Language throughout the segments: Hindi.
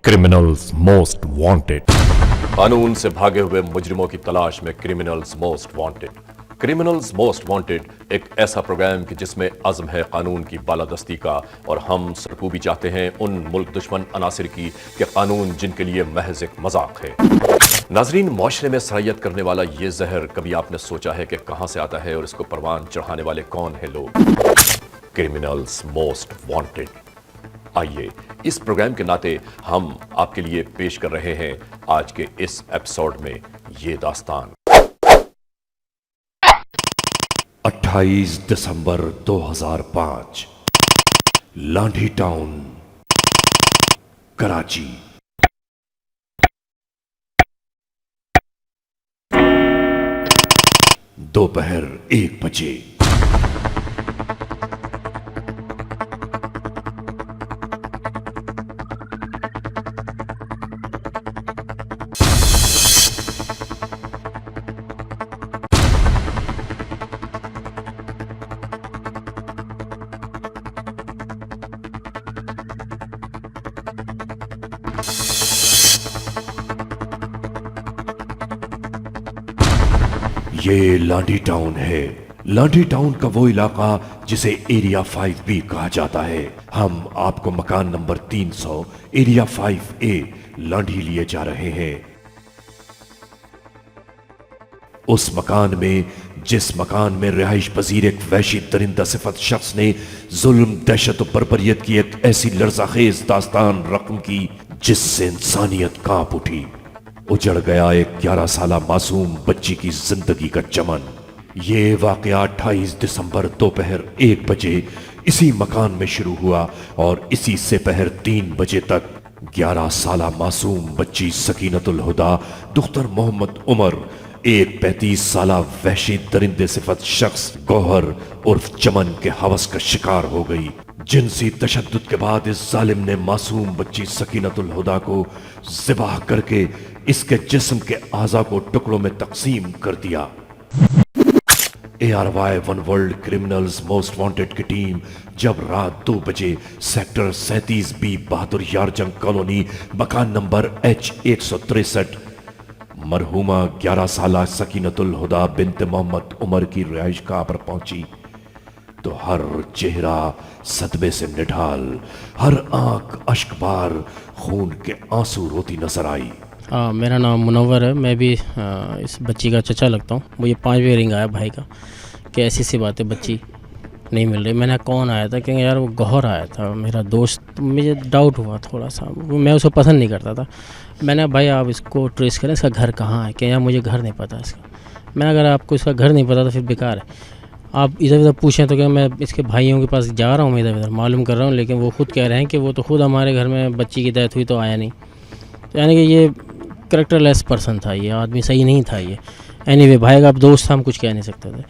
Criminals most wanted. कानून से भागे हुए मुजरिमों की तलाश में criminals most wanted. Criminals most wanted एक ऐसा प्रोग्राम कि जिसमें अज़्म है कानून की बालादस्ती का, और हम सरकूबी चाहते हैं उन मुल्क दुश्मन अनासिर की कि कानून जिनके लिए महज एक मजाक है। नाजरीन, मुआशरे में सरायत करने वाला ये जहर कभी आपने सोचा है कि कहां से आता है और इसको परवान चढ़ाने वाले कौन है लोग? Criminals most wanted. आइए इस प्रोग्राम के नाते हम आपके लिए पेश कर रहे हैं आज के इस एपिसोड में ये दास्तान। 28 दिसंबर 2005, लांढी टाउन, कराची। दोपहर 1 बजे। ये लांढी टाउन है। लांढी टाउन का वो इलाका जिसे एरिया 5 भी कहा जाता है। हम आपको मकान नंबर 300 एरिया 5A लांढी लिए जा रहे हैं। उस मकान में जिस मकान में रिहाइश पजीर एक वहशी दरिंदा सिफत शख्स ने जुल्म, दहशत और बर्बरियत की एक ऐसी लर्ज़ाखेज दास्तान रकम की जिससे इंसानियत कांप उठी। उजड़ गया एक 11 साला मासूम बच्ची की जिंदगी का चमन। ये वाकया 28 दिसंबर दोपहर 1 बजे इसी मकान में शुरू हुआ और इसी से पहर 3 बजे तक 11 साला मासूम बच्ची सकीनतुल हुदा दुख्तर मोहम्मद उमर, एक 35 साला वहशी दरिंदे सिफत शख्स गौहर उर्फ चमन के हवस का शिकार हो गई। जिनसी तशद्दुद के बाद इस जालिम ने मासूम बच्ची सकीनतुल हुदा को ज़िबाह करके इसके जिस्म के आज़ा को टुकड़ों में तकसीम कर दिया। ARY one world criminals most wanted की टीम जब रात 2 बजे सेक्टर 37B बहादुर यार जंग कॉलोनी मकान नंबर H163 मरहुमा 11 साला सकीनतुल हुदा बिन्त मोहम्मद उमर की रिहाइश गाह पर पहुंची तो हर चेहरा सदमे से निढाल, हर आंख अश्कबार खून के आंसू रोती नजर आई। मेरा नाम मुनव्वर है। मैं भी इस बच्ची का चचा लगता हूँ। मुझे 5वें रिंग आया भाई का कि ऐसी सी बात है, बच्ची नहीं मिल रही। मैंने कौन आया था, क्योंकि यार वो गौहर आया था मेरा दोस्त। मुझे डाउट हुआ थोड़ा सा, मैं उसको पसंद नहीं करता था। मैंने भाई आप इसको ट्रेस करें, इसका घर कहाँ है? क्या यार मुझे घर नहीं पता इसका। मैंने अगर आपको इसका घर नहीं पता तो फिर बेकार है। आप इधर उधर पूछें तो क्या मैं इसके भाइयों के पास जा रहा हूँ, मैं इधर उधर मालूम कर रहा हूँ, लेकिन वो खुद कह रहे हैं कि वो तो खुद हमारे घर में बच्ची की डेथ हुई तो आया नहीं। तो यानी कि ये करेक्टरलेस पर्सन था, ये आदमी सही नहीं था ये। एनीवे भाई का आप दोस्त था, हम कुछ कह नहीं सकते थे।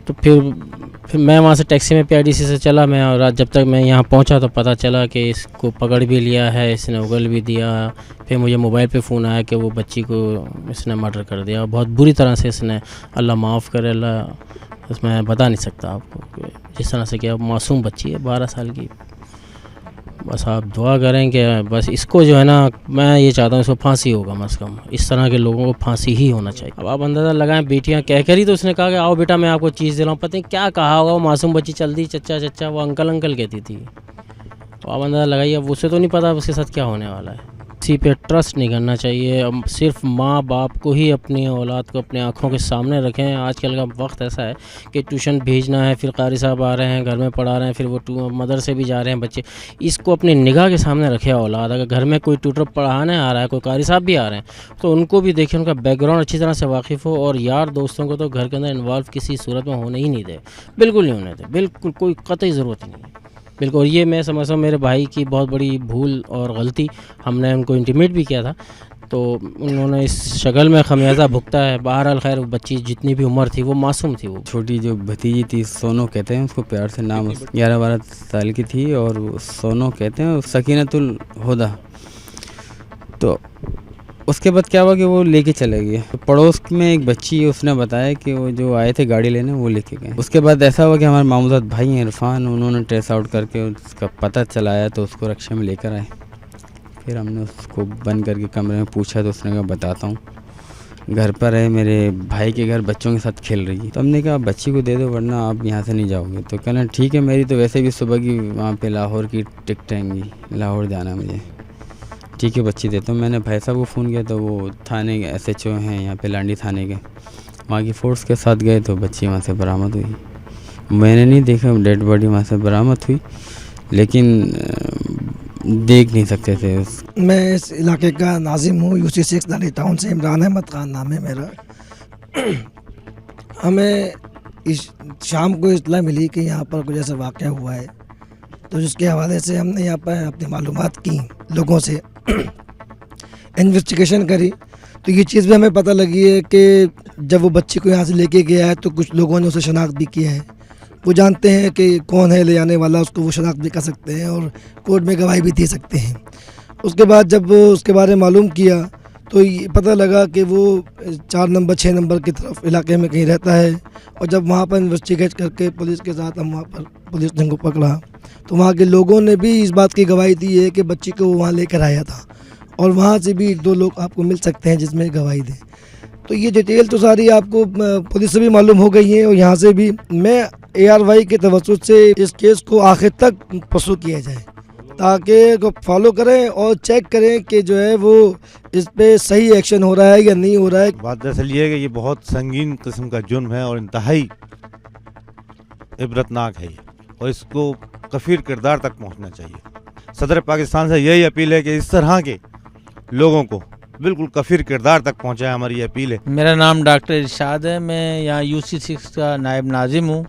तो फिर मैं वहाँ से टैक्सी में PIDC से चला मैं, और जब तक मैं यहाँ पहुँचा तो पता चला कि इसको पकड़ भी लिया है, इसने उगल भी दिया। फिर मुझे मोबाइल पे फ़ोन आया कि वो बच्ची को इसने मर्डर कर दिया, बहुत बुरी तरह से इसने। अल्लाह माफ़ करे, अल्लाह इसमें बता नहीं सकता आपको जिस तरह से। क्या मासूम बच्ची है 12 साल की। बस आप दुआ करें कि बस इसको जो है ना, मैं ये चाहता हूँ इसको फांसी होगा कम से कम। इस तरह के लोगों को फांसी ही होना चाहिए। अब आप अंदाज़ा लगाएं, बेटियाँ कह कर ही तो उसने कहा कि आओ बेटा मैं आपको चीज़ दे रहा हूँ। पता नहीं क्या कहा होगा वो मासूम बच्ची, चलती चचा चचा, वो अंकल अंकल कहती थी। तो आप अंदाज़ा लगाइए, अब उसे तो नहीं पता उसके साथ क्या होने वाला है। किसी पे ट्रस्ट नहीं करना चाहिए। अब सिर्फ माँ बाप को ही अपनी औलाद को अपनी आँखों के सामने रखें। आजकल का वक्त ऐसा है कि ट्यूशन भेजना है, फिर कारी साहब आ रहे हैं, घर में पढ़ा रहे हैं, फिर वो मदरसे भी जा रहे हैं बच्चे। इसको अपनी निगाह के सामने रखे औलाद। अगर घर में कोई ट्यूटर पढ़ाने आ रहा है, कोई कारी साहब भी आ रहे हैं, तो उनको भी देखें, उनका बैकग्राउंड अच्छी तरह से वाकिफ़ हो। और यार दोस्तों को तो घर के अंदर इन्वॉल्व किसी सूरत में होने ही नहीं दे, बिल्कुल नहीं होने दे, बिल्कुल कोई कतई ज़रूरत ही नहीं है, बिल्कुल। और ये मैं समझता हूँ मेरे भाई की बहुत बड़ी भूल और गलती। हमने उनको इंटीमेट भी किया था, तो उन्होंने इस शक्ल में खमियाजा भुगता है। बहरहाल खैर, बच्ची जितनी भी उम्र थी वो मासूम थी। वो छोटी जो भतीजी थी, सोनो कहते हैं उसको प्यार से, नाम 11-12 साल की थी, और सोनो कहते हैं, सकीनतुल हुदा। तो उसके बाद क्या हुआ कि वो लेके चले गए। तो पड़ोस में एक बच्ची है, उसने बताया कि वो जो आए थे गाड़ी लेने वो लेके गए। उसके बाद ऐसा हुआ कि हमारे मामूजात भाई हैं इरफान, उन्होंने ट्रेस आउट करके उसका पता चलाया तो उसको रक्षा में लेकर आए। फिर हमने उसको बंद करके कमरे में पूछा तो उसने कहा बताता हूँ, घर पर है, मेरे भाई के घर बच्चों के साथ खेल रही है। तो हमने कहा बच्ची को दे दो वरना आप यहाँ से नहीं जाओगे। तो कहना ठीक है, मेरी तो वैसे भी सुबह की वहाँ पे लाहौर की टिकट आएंगी, लाहौर जाना है मुझे, ठीक है बच्ची देता हूँ। मैंने भाई साहब को फ़ोन किया तो वो थाने के SHO हैं यहाँ पे लांडी थाने के, वहाँ की फ़ोर्स के साथ गए तो बच्ची वहाँ से बरामद हुई। मैंने नहीं देखा डेड बॉडी वहाँ से बरामद हुई, लेकिन देख नहीं सकते थे। मैं इस इलाके का नाजिम हूँ, UC6 दानी टाउन से। इमरान अहमद खान नाम है मेरा। हमें इस शाम को इत्तला मिली कि यहाँ पर कुछ ऐसा वाक़या हुआ है, तो जिसके हवाले से हमने यहाँ पर अपनी मालूमात की, लोगों से इन्वेस्टिगेशन करी। तो ये चीज़ भी हमें पता लगी है कि जब वो बच्ची को यहाँ से लेके गया है तो कुछ लोगों ने उसे शनाख्त भी किया है। वो जानते हैं कि कौन है ले जाने वाला, उसको वो शनाख्त भी कर सकते हैं और कोर्ट में गवाही भी दे सकते हैं। उसके बाद जब उसके बारे में मालूम किया तो ये पता लगा कि वो 4 नंबर 6 नंबर की तरफ इलाके में कहीं रहता है। और जब वहाँ पर इन्वेस्टिगेट करके पुलिस के साथ हम वहाँ पर पुलिस ने को पकड़ा तो वहाँ के लोगों ने भी इस बात की गवाही दी है कि बच्ची को वो वहाँ लेकर आया था। और वहाँ से भी 1-2 लोग आपको मिल सकते हैं जिसमें गवाही दें। तो ये डिटेल तो सारी आपको पुलिस से भी मालूम हो गई है और यहाँ से भी। मैं ARY के तवज्जुह से इस केस को आखिर तक परसू किया जाए ताकि फॉलो करें और चेक करें कि जो है वो इस पे सही एक्शन हो रहा है या नहीं हो रहा है। बात दरअसल ये है कि ये बहुत संगीन किस्म का जुर्म है और इंतहाई इबरतनाक है ये, और इसको कफीर किरदार तक पहुंचना चाहिए। सदर पाकिस्तान से यही अपील है कि इस तरह के लोगों को बिल्कुल कफीर किरदार तक पहुंचाए, हमारी अपील है। मेरा नाम डॉक्टर इरशाद है, मैं यहाँ UC6 का नायब नाजिम हूँ।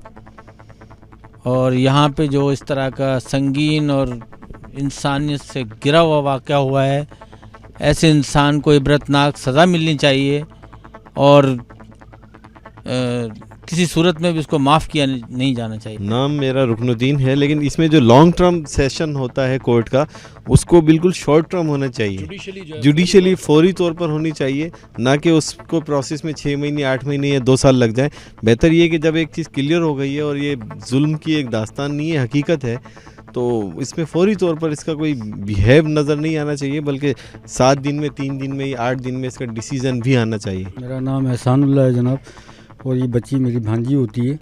और यहाँ पे जो इस तरह का संगीन और इंसानियत से गिरा हुआ वाक़या हुआ है, ऐसे इंसान को इबरतनाक सज़ा मिलनी चाहिए और किसी सूरत में भी उसको माफ़ किया नहीं जाना चाहिए। नाम मेरा रुकनुद्दीन है, लेकिन इसमें जो लॉन्ग टर्म सेशन होता है कोर्ट का, उसको बिल्कुल शॉर्ट टर्म होना चाहिए, जुडिशली फौरी तौर पर होनी चाहिए, ना कि उसको प्रोसेस में 6 महीने 8 महीने या 2 साल लग जाए। बेहतर ये कि जब एक चीज़ क्लियर हो गई है और ये जुल्म की एक दास्तान नहीं है, हकीकत है, तो इसमें फौरी तौर पर इसका कोई बिहेव नज़र नहीं आना चाहिए, बल्कि 7 दिन में, 3 दिन में या 8 दिन में इसका डिसीज़न भी आना चाहिए। मेरा नाम एहसानुल्लाह है जनाब, और ये बच्ची मेरी भांजी होती है।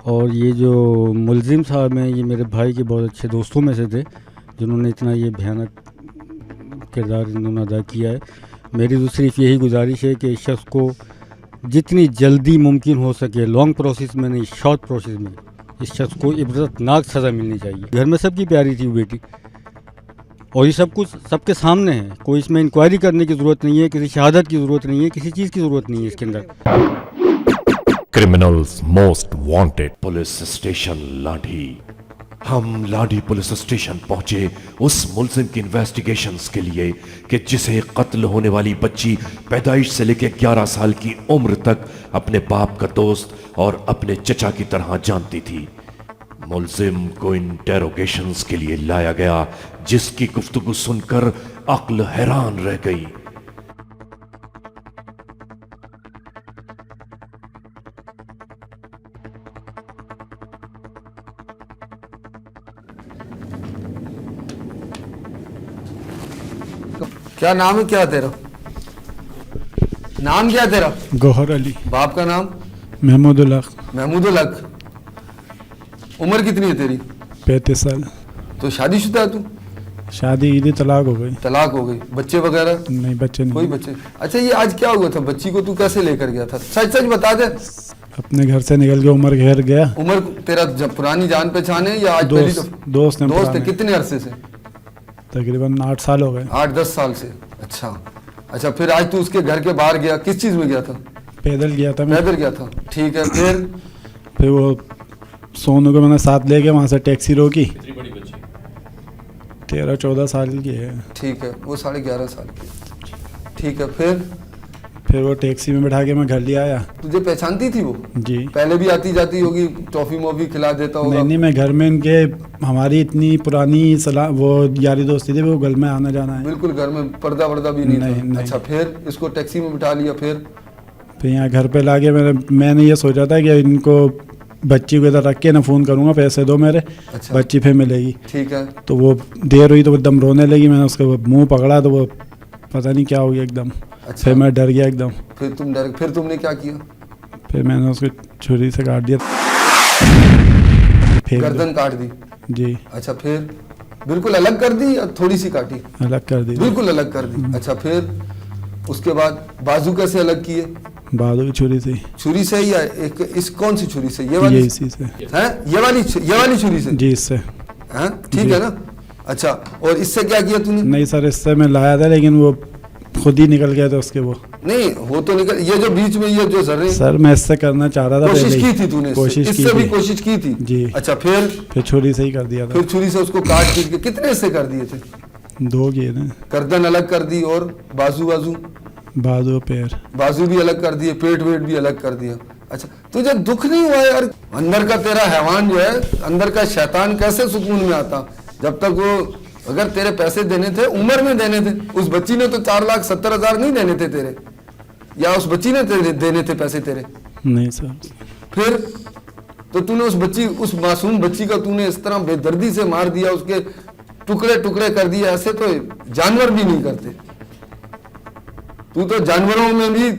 और ये जो मुलजिम साहब हैं ये मेरे भाई के बहुत अच्छे दोस्तों में से थे जिन्होंने इतना ये भयानक किरदार इन्होंने अदा किया है। मेरी तो सिर्फ यही गुजारिश है कि इस शख्स को जितनी जल्दी मुमकिन हो सके, लॉन्ग प्रोसेस में नहीं, शॉर्ट प्रोसेस में इस शख्स को इबरतनाक सज़ा मिलनी चाहिए। घर में सबकी प्यारी थी वो बेटी, और ये सब कुछ सबके सामने है। कोई इसमें इंक्वायरी करने की ज़रूरत नहीं है, किसी शहादत की ज़रूरत नहीं है, किसी चीज़ की ज़रूरत नहीं है इसके अंदर। Criminals most wanted. Police station लाठी। हम लाठी पुलिस स्टेशन पहुंचे उस मुलजिम की इन्वेस्टिगेशंस के लिए कि जिसे कत्ल होने वाली बच्ची पैदाइश से लेकर 11 साल की उम्र तक अपने बाप का दोस्त और अपने चचा की तरह जानती थी। मुलजिम को इंटेरोगेशंस के लिए लाया गया, जिसकी गुफ्तगू सुनकर अक्ल हैरान रह गई। क्या नाम है, क्या तेरा नाम, क्या तेरा? गौहर अली। बाप का नाम? महमूदुल हक। महमूदुल हक। उम्र कितनी है तेरी? 35 साल। तो शादीशुदा है तू? शादी ईदी तलाक हो गई। तलाक हो गई। बच्चे वगैरह? नहीं, बच्चे नहीं। कोई बच्चे? अच्छा, ये आज क्या हुआ था? बच्ची को तू कैसे लेकर गया था? सच सच बता दे। अपने घर से निकल के उमर घर गया। उमर तेरा पुरानी जान पहचान है या आज पहली? दोस्त है। कितने अरसे से? तकरीबन 8 साल हो गए। 8-10 साल से। अच्छा, फिर आज तू उसके घर के बाहर गया, किस चीज में गया था? पैदल गया था। पैदल गया था, ठीक है। फिर वो सोनू को मैंने साथ ले गया, वहाँ से टैक्सी रोकी। 13-14 साल की है। ठीक है, वो 11.5 साल की। ठीक है, फिर वो टैक्सी में बैठा के मैं घर ले आया। तुझे पहचानती थी वो? जी। पहले भी आती जाती होगी, टॉफी मॉफी खिला देता होगा? नहीं, मैं घर में इनके, हमारी इतनी पुरानी वो यारी दोस्ती थी, वो घर में आना जाना है। बिल्कुल, घर में पर्दा वर्दा भी नहीं था। अच्छा, फिर इसको टैक्सी में बिठा लिया, फिर यहाँ घर पे लाके मैंने ये सोचा था कि इनको बच्ची को इधर रख के ना फ़ोन करूँगा पैसे दो मेरे, अच्छा। बच्ची फिर मिलेगी। ठीक है। तो वो देर हुई तो वो एकदम रोने लगी, मैंने उसका मुंह पकड़ा तो वो पता नहीं क्या हो गया एकदम। अच्छा। फिर मैं डर गया एकदम। फिर तुमने क्या किया? फिर मैंने उसको छुरी से काट दिया, गर्दन काट दी? जी। अच्छा, फिर बिल्कुल अलग कर दी या थोड़ी सी काटी? अलग कर दी। बिल्कुल अलग कर दी। अच्छा, फिर उसके बाद बाजू कैसे अलग किए? बाजू की छुरी से या एक इस कौन सी छुरी से? ये वाली? ये इसी से। हैं? ये वाली छुरी से? जी, इससे। हैं? ठीक है ना? अच्छा, और इससे क्या किया तूने? नहीं सर, इससे मैं लाया था लेकिन वो खुद ही निकल गया था उसके। वो नहीं, वो तो निकल, ये जो बीच में ये जो जर्रे, सर मैं इससे करना चाह रहा था, कोशिश की थी तूने? इससे भी कोशिश की थी जी। अच्छा, फिर छुरी से ही कर दिया था। फिर छुरी से उसको काट के कितने हिस्से कर दिए थे? 2 किए थे। गर्दन अलग कर दी और बाजू पैर बाजू भी अलग कर दिए, पेट वेट भी अलग कर दिया। अच्छा, तुझे दुख नहीं हुआ यार? अंदर का तेरा हैवान जो है, अंदर का शैतान कैसे सुकून में आता? जब तक वो, अगर तेरे पैसे देने थे उम्र में देने थे, उस बच्ची ने तो 4,70,000 नहीं देने थे तेरे, या उस बच्ची ने देने थे पैसे तेरे? नहीं सर। फिर तो तूने उस मासूम बच्ची का तूने इस तरह बेदर्दी से मार दिया, उसके टुकड़े टुकड़े कर दिए। ऐसे तो जानवर भी नहीं करते। तू तो जानवरों में भी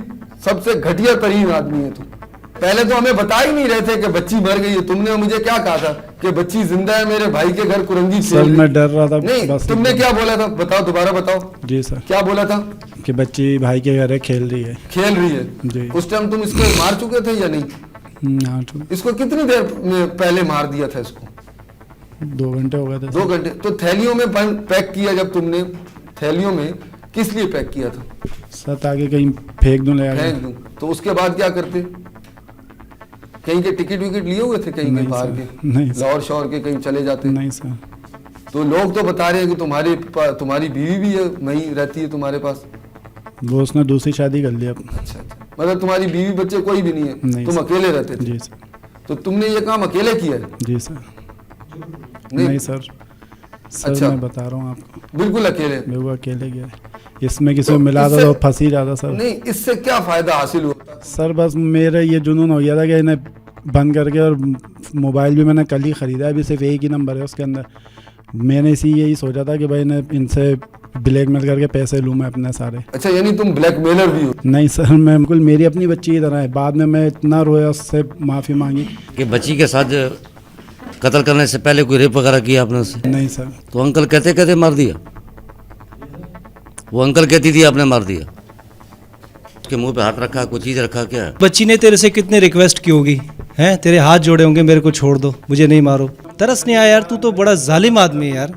सबसे घटिया तरीन आदमी है तू। पहले तो हमें बता ही नहीं रहे थे कि बच्ची मर गई है। तुमने मुझे क्या कहा था कि बच्ची जिंदा है, मेरे भाई के घर कुरंगी खेल सर रही। मैं डर रहा था। नहीं, बस तुमने क्या बोला था? बताओ, दोबारा बताओ। जी सर। क्या बोला था? कि बच्ची भाई के घर है, खेल रही है जी। उस टाइम तुम इसको मार चुके थे या नहीं? हाँ। इसको कितनी देर पहले मार दिया था इसको? 2 घंटे हो गए थे। 2 घंटे। तो थैलियों में पैक किया, जब तुमने थैलियों में किस लिए पैक किया था? सर ताकि कहीं फेंक दूं, फेंक दूं। तो उसके बाद क्या करते? कहीं के टिकट विकेट लिए हुए थे कहीं के बाहर के? नहीं, लाहौर शहर के कहीं चले जाते? नहीं सर। तो लोग तो बता रहे हैं कि तुम्हारी बीवी भी है, वहीं रहती है तुम्हारे पास? वो उसने दूसरी शादी कर ली अब। अच्छा, मतलब तुम्हारी बीवी बच्चे कोई भी नहीं है? तुम अकेले रहते थे? जी सर। तो तुमने ये काम अकेले किया है? जी सर। नहीं सर। अच्छा, मैं बता रहा हूँ आपको, बिल्कुल अकेले? बिल्कुल अकेले गया। इसमें किसी को मिला था तो फंस ही जाता सर। नहीं, इससे क्या फायदा हासिल हुआ? सर बस मेरे ये जुनून हो गया था कि इन्हें बंद करके, और मोबाइल भी मैंने कल ही ख़रीदा है, अभी सिर्फ एक ही नंबर है उसके अंदर। मैंने यही सोचा था कि भाई इनसे ब्लैकमेल करके पैसे लूँ मैं अपने सारे। अच्छा, यानी तुम ब्लैकमेलर भी हो? नहीं सर, मैं बिल्कुल मेरी अपनी बच्ची की तरह है। बाद में मैं इतना रोया, उससे माफ़ी मांगी कि बच्ची के साथ कत्ल करने से पहले कोई रेप वगैरह किया आपने उससे? नहीं सर। तो अंकल कहते मार दिया? वो अंकल कहती थी आपने मार दिया? उसके मुंह पे हाथ रखा, कोई चीज़ रखा, क्या है? बच्ची ने तेरे से कितने रिक्वेस्ट की होगी, हैं? तेरे हाथ जोड़े होंगे, मेरे को छोड़ दो, मुझे नहीं मारो। तरस नहीं आया यार? तू तो बड़ा जालिम आदमी है यार।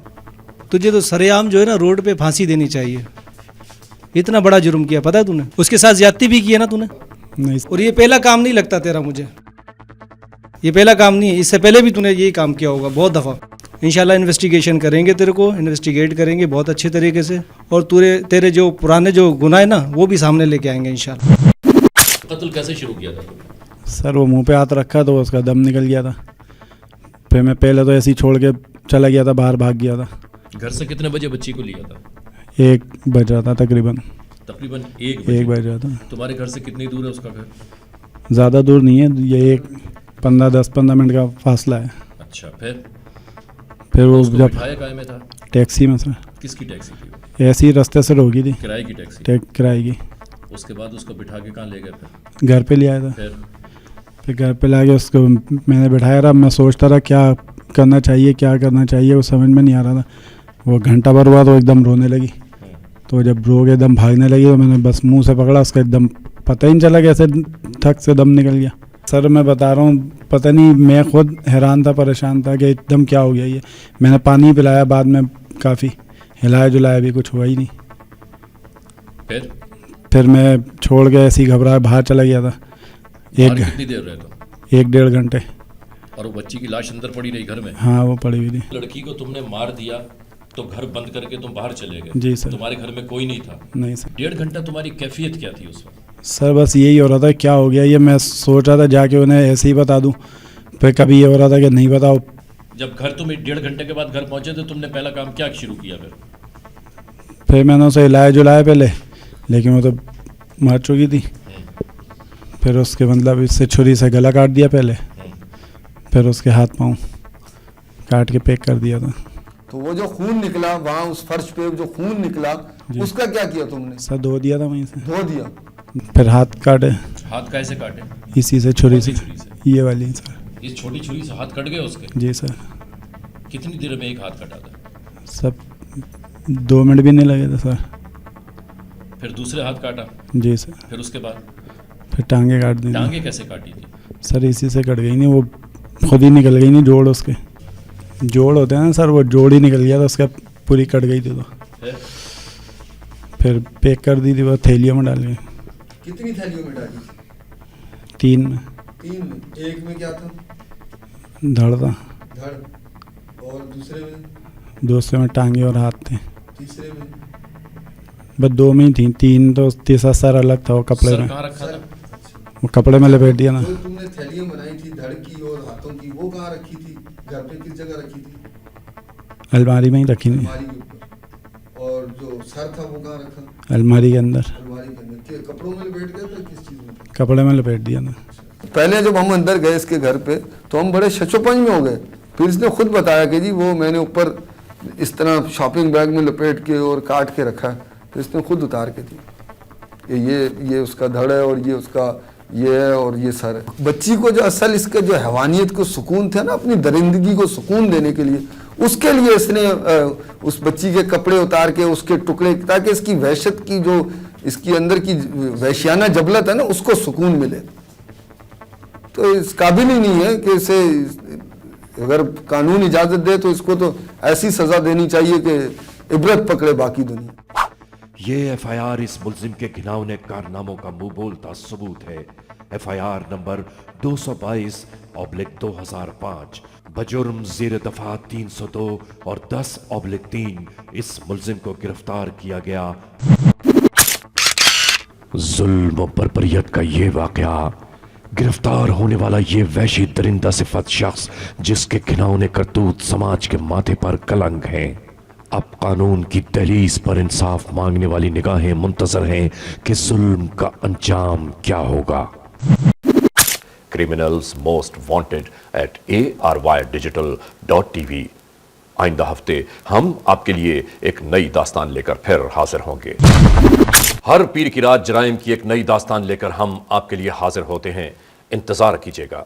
तुझे तो सरेआम जो है ना रोड पे फांसी देनी चाहिए। इतना बड़ा जुर्म किया, पता है तूने? उसके साथ ज्यादती भी की है ना तूने? नहीं। और ये पहला काम नहीं लगता तेरा मुझे, ये पहला काम नहीं है। इससे पहले भी तूने यही काम किया होगा बहुत दफ़ा। इंशाल्लाह इन्वेस्टिगेशन करेंगे, तेरे को इन्वेस्टिगेट करेंगे बहुत अच्छे तरीके से, और तेरे जो पुराने जो गुनाह है ना वो भी सामने लेके आएंगे इंशाल्लाह। कत्ल कैसे शुरू किया था? सर वो मुंह पे हाथ रखा तो उसका दम निकल गया था। फिर मैं पहले तो ऐसे ही छोड़ के चला गया था, बाहर भाग गया था। घर से कितने बजे बच्ची को लिया था? 1 बज रहा था तकरीबन 1 बज रहा था। तुम्हारे घर से कितनी दूर है उसका घर? ज़्यादा दूर नहीं है, ये 10-15 मिनट का फासला है। अच्छा, फिर वो जब काय में था? टैक्सी में सर। किसकी टैक्सी थी? ऐसी रास्ते से रोकी थी, किराए की टैक्सी? किराए की। उसके बाद उसको बिठा के कहाँ ले गए फिर? घर पे ले आया था। फिर घर पे ला के उसको मैंने बिठाया रहा। मैं सोचता रहा क्या करना चाहिए, वो समझ में नहीं आ रहा था। वो घंटा भर हुआ तो एकदम रोने लगी। तो जब रो के एकदम भागने लगी तो मैंने बस मुंह से पकड़ा, उसका एकदम पता ही नहीं चला कैसे ठक से दम निकल गया। सर मैं बता रहा हूँ, पता नहीं, मैं खुद हैरान था, परेशान था कि एकदम क्या हो गया ये। मैंने पानी पिलाया, बाद में काफ़ी हिलाया जुलाया, भी कुछ हुआ ही नहीं। फिर मैं छोड़ के ऐसे ही घबराया बाहर चला गया था। कितनी देर रहे तो? 1-1.5 घंटे। और वो बच्ची की लाश अंदर पड़ी रही घर में? हाँ, वो पड़ी हुई थी। लड़की को तुमने मार दिया तो घर बंद करके तुम बाहर चले गए? जी सर। तुम्हारे घर में कोई नहीं था? नहीं सर। 1.5 घंटा तुम्हारी कैफियत क्या थी उस वक्त? सर बस यही हो रहा था क्या हो गया ये। मैं सोच रहा था जाके उन्हें ऐसे ही बता दूं, फिर कभी ये हो रहा था कि नहीं बताओ। जब घर तुम 1.5 घंटे के बाद घर पहुंचे तो तुमने पहला काम क्या शुरू किया? फिर मैंने उसे हिलाया जुलाया पहले, लेकिन वो तो मर चुकी थी। फिर उसके मतलब इससे छुरी से गला काट दिया पहले, फिर उसके हाथ पाँव काट के पैक कर दिया था। तो वो जो खून निकला वहाँ उस फर्श पे जो खून निकला उसका क्या किया तुमने? सर धो दिया था वहीं से। धो दिया? फिर हाथ काटे। हाथ कैसे काटे? इसी से, छुरी से। ये वाली सर। इस छोटी छुरी से हाथ कट गए उसके? जी सर। कितनी देर में एक हाथ कटा था? सब 2 मिनट भी नहीं लगे थे सर। फिर दूसरे हाथ काटा? जी सर। फिर उसके बाद? फिर टांगे काट दी। टांगे कैसे काटी थी? सर इसी से कट गई नहीं, वो खुद ही निकल गई नहीं, जोड़ उसके जोड़ होते हैं ना सर, वो जोड़ ही निकल गया था उसका, पूरी कट गई थी। तो फिर पैक कर दी थी वो थैलियों में डाल के। कितनी थैलियों में डाली? 3 में। 3 में? एक में क्या था? धड़ था। धड़। और दूसरे में? दूसरे में टांगे और हाथ थे। तीसरे में? बस 2 में ही थी, 3 तो तीसरा सर अलग था, वो कपड़े में। कहाँ रखा था? वो कपड़े में लपेट दिया ना। जो तुमने थैलियां बनाई थी धड़ की और हाथों की, वो कहाँ रखी थी? घर पे किस जगह रखी थी? अलमारी में ही रखी थी। अलमारी के ऊपर। और जो सर था वो कहाँ रखा? अलमारी के अंदर। अलमारी के अंदर। कपड़ों में लपेट गया था किस चीज़ में? कपड़े में लपेट दिया ना। पहले जब हम अंदर गए इसके घर पे तो हम बड़े शचोपंज में हो गए। फिर इसने खुद बताया कि जी वो मैंने ऊपर इस तरह शॉपिंग बैग में लपेट के और काट के रखा है। तो इसने खुद उतार के दी, ये उसका धड़ है और ये उसका ये है और ये सर है। बच्ची को जो असल इसके जो हैवानियत को सुकून थे ना, अपनी दरिंदगी को सुकून देने के लिए, उसके लिए इसने उस बच्ची के कपड़े उतार के उसके टुकड़े, ताकि इसकी वहशत की जो इसकी अंदर की वहशियाना जबलत है ना, उसको सुकून मिले। तो इस काबिल ही नहीं है कि इसे, अगर कानून इजाजत दे तो इसको तो ऐसी सजा देनी चाहिए कि इबरत पकड़े बाकी दुनिया। ये एफआईआर इस मुल्जिम के घिनौने कारनामों का मुंह बोलता सबूत है। एफआईआर नंबर 222/2005 बजुर्म ज़ेर दफा 302 और 10/3 इस मुल्जिम को गिरफ्तार किया गया। जुल्म और बर्बरियत का ये वाकया, गिरफ्तार होने वाला ये वहशी दरिंदा सिफत शख्स जिसके घिनौने करतूत समाज के माथे पर कलंक हैं। अब कानून की दहलीज पर इंसाफ मांगने वाली निगाहें मुंतजर हैं कि जुल्म का अंजाम क्या होगा। Criminals most wanted at ARYdigital.tv। आइंदा हफ्ते हम आपके लिए एक नई दास्तान लेकर फिर हाजिर होंगे। हर पीर की रात जराइम की एक नई दास्तान लेकर हम आपके लिए हाजिर होते हैं, इंतजार कीजिएगा।